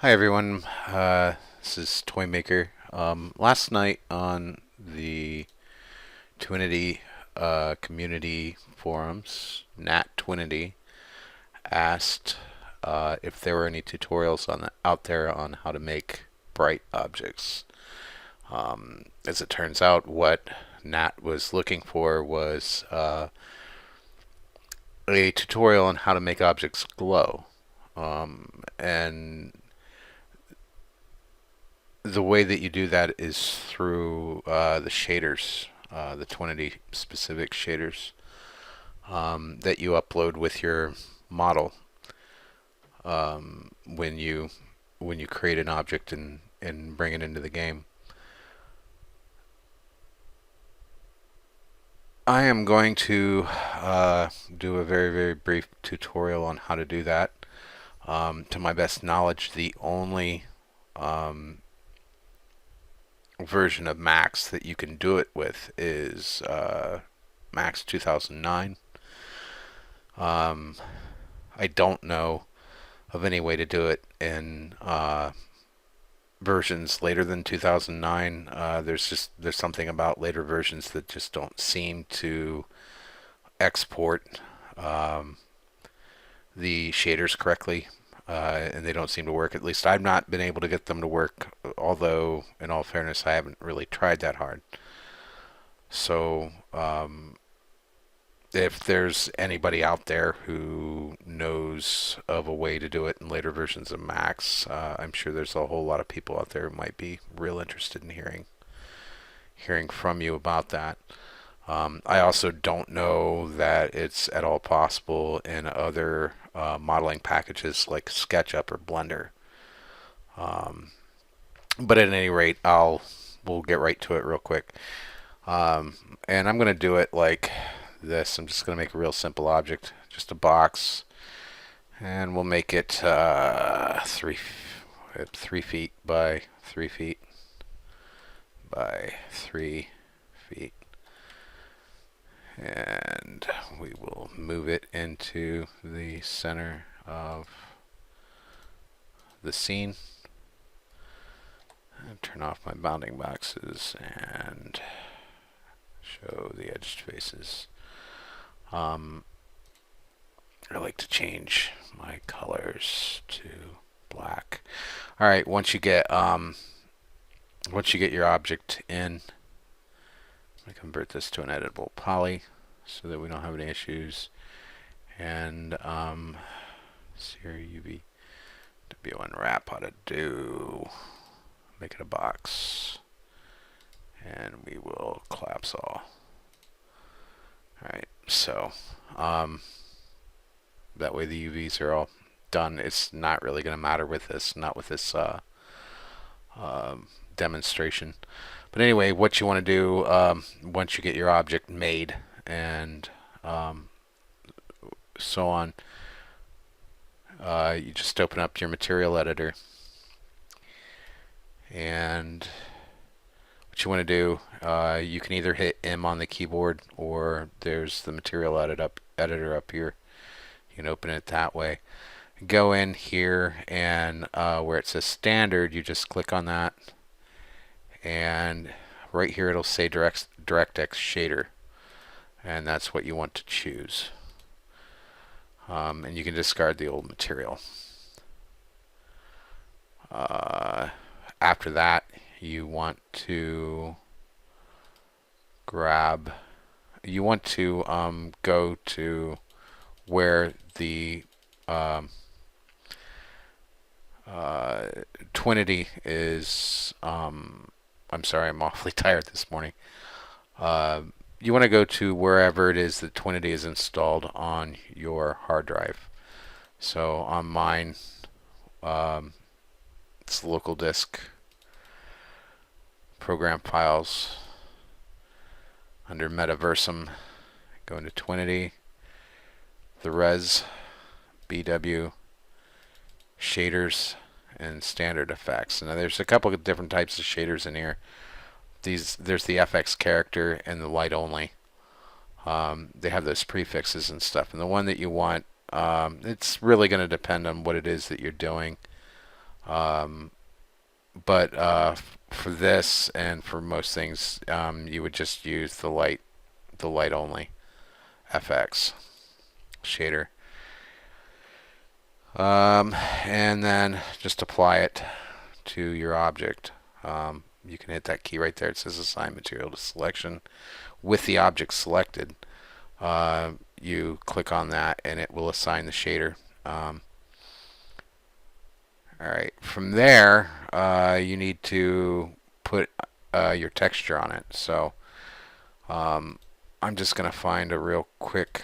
Hi everyone, this is Toy Maker. Last night on the Twinity community forums, Nat Twinity asked if there were any tutorials out there on how to make bright objects. As it turns out, what Nat was looking for was a tutorial on how to make objects glow. And the way that you do that is through the shaders, the Twinity specific shaders that you upload with your model when you create an object and bring it into the game. I am going to do a very brief tutorial on how to do that. To my best knowledge, the only version of Max that you can do it with is Max 2009. I don't know of any way to do it in versions later than 2009. There's something about later versions that just don't seem to export the shaders correctly, and they don't seem to work. At least I've not been able to get them to work, although in all fairness I haven't really tried that hard. So if there's anybody out there who knows of a way to do it in later versions of Max, I'm sure there's a whole lot of people out there who might be real interested in hearing from you about that. I also don't know that it's at all possible in other modeling packages like SketchUp or Blender. But at any rate, we'll get right to it real quick. And I'm going to do it like this. I'm just going to make a real simple object, just a box, and we'll make it 3 feet by 3 feet by 3 feet, and we will move it into the center of the scene and turn off my bounding boxes and show the edged faces. I like to change my colors to black. All right, once you get your object in, I convert this to an editable poly so that we don't have any issues. And Sierra UV WNwrap how to do. Make it a box, and we will collapse all. Alright, so that way the UVs are all done. It's not really going to matter with this, not with this demonstration. But anyway, what you want to do once you get your object made and so on, you just open up your material editor, and what you want to do, you can either hit M on the keyboard, or there's the material editor up here. You can open it that way. Go in here, and where it says standard, you just click on that, and right here it'll say DirectX shader, and that's what you want to choose. And you can discard the old material. After that, you want to go to where the Twinity is. I'm sorry, I'm awfully tired this morning. You want to go to wherever it is that Twinity is installed on your hard drive. So on mine, it's local disk, program files, under Metaversum, go into Twinity, the res, BW, shaders, and standard effects. Now there's a couple of different types of shaders in here. There's the FX character and the light only. They have those prefixes and stuff. And the one that you want, it's really going to depend on what it is that you're doing. But for this and for most things, you would just use the light only FX shader, and then just apply it to your object. You can hit that key right there. It says assign material to selection. With the object selected, you click on that and it will assign the shader. Alright, from there, you need to put your texture on it. So I'm just going to find a real quick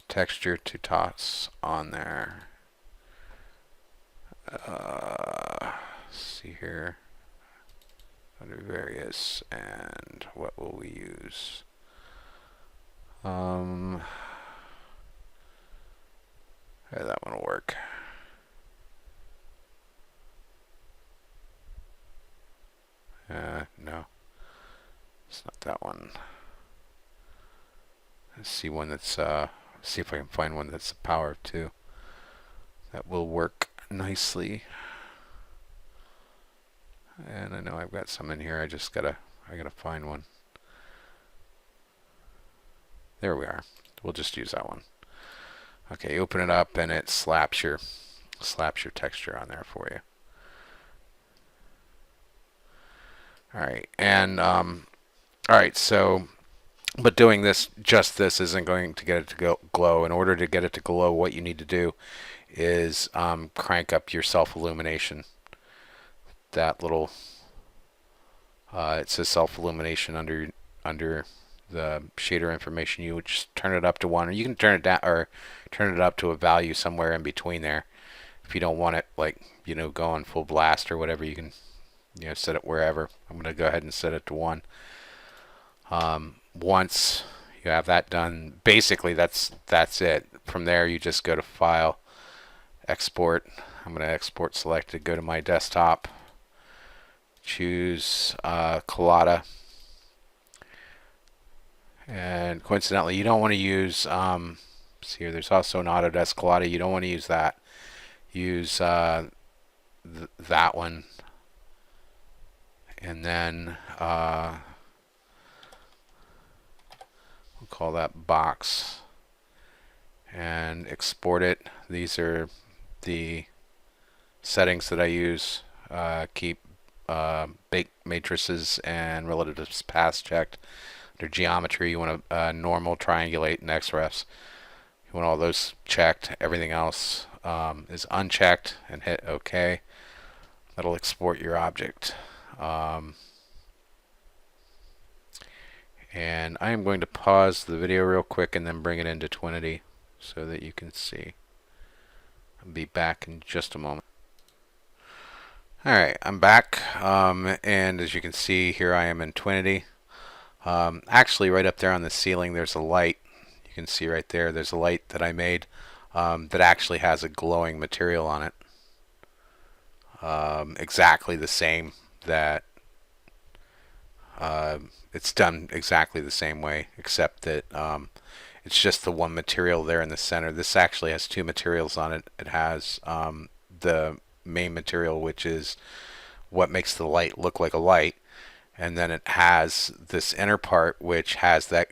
texture to toss on there. See here, under various, and what will we use? Yeah, that one will work. No, it's not that one. Let's see one that's see if I can find one that's the power of 2. That will work nicely. And I know I've got some in here. I gotta find one. There we are. We'll just use that one. Okay, open it up and it slaps your texture on there for you. Alright, and alright, so but doing this, just this, isn't going to get it to glow. In order to get it to glow, what you need to do is crank up your self-illumination. That little, it says self-illumination under the shader information. You would just turn it up to 1, or you can turn it down or turn it up to a value somewhere in between there. If you don't want it, like, going full blast or whatever, you can set it wherever. I'm going to go ahead and set it to 1. Once you have that done, basically that's it. From there, you just go to File, Export. I'm going to export selected, go to my desktop, choose Collada, and coincidentally, you don't want to use see here, there's also an Autodesk Collada. You don't want to use that. Use that one, and then we'll call that box, and export it. These are the settings that I use. Keep bake matrices and relatives paths checked. Under geometry, you want to normal, triangulate, and XREFs. You want all those checked. Everything else is unchecked, and hit OK. That'll export your object. And I am going to pause the video real quick and then bring it into Twinity so that you can see. I'll be back in just a moment. Alright, I'm back, and as you can see, here I am in Twinity. Actually, right up there on the ceiling, there's a light. You can see right there, there's a light that I made that actually has a glowing material on it. Exactly the same that it's done exactly the same way, except that it's just the one material there in the center. This actually has 2 materials on it. It has the main material, which is what makes the light look like a light, and then it has this inner part which has that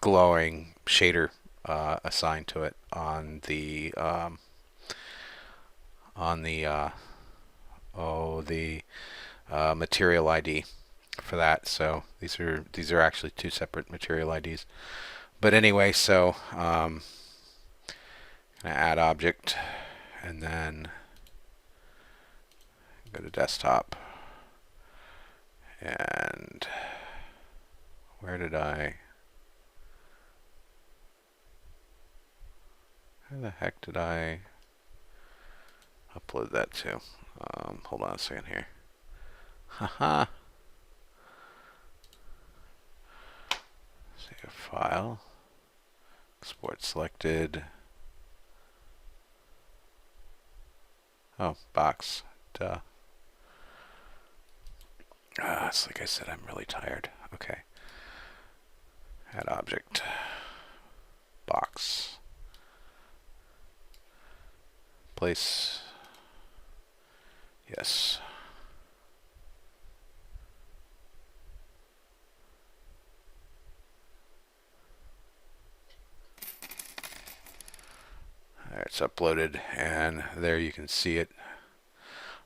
glowing shader assigned to it on the material ID for that. So these are actually 2 separate material IDs. But anyway, so gonna add object, and then go to desktop, and where the heck did I upload that to? Hold on a second here. Haha. Save file. Export selected. Oh, box. Duh. It's like I said, I'm really tired. Okay. Add object. Box. Place Yes. It's uploaded, and there you can see it.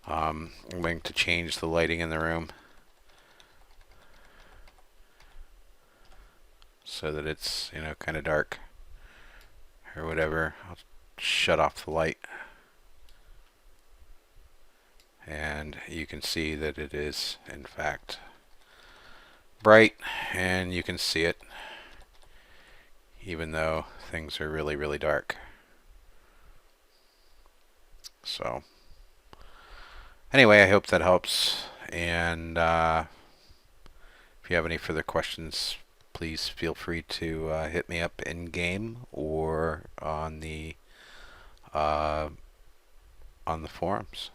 I'm going to change the lighting in the room so that it's, kind of dark or whatever. I'll shut off the light, and you can see that it is in fact bright, and you can see it even though things are really, really dark. So anyway, I hope that helps, and if you have any further questions, please feel free to hit me up in game or on the forums.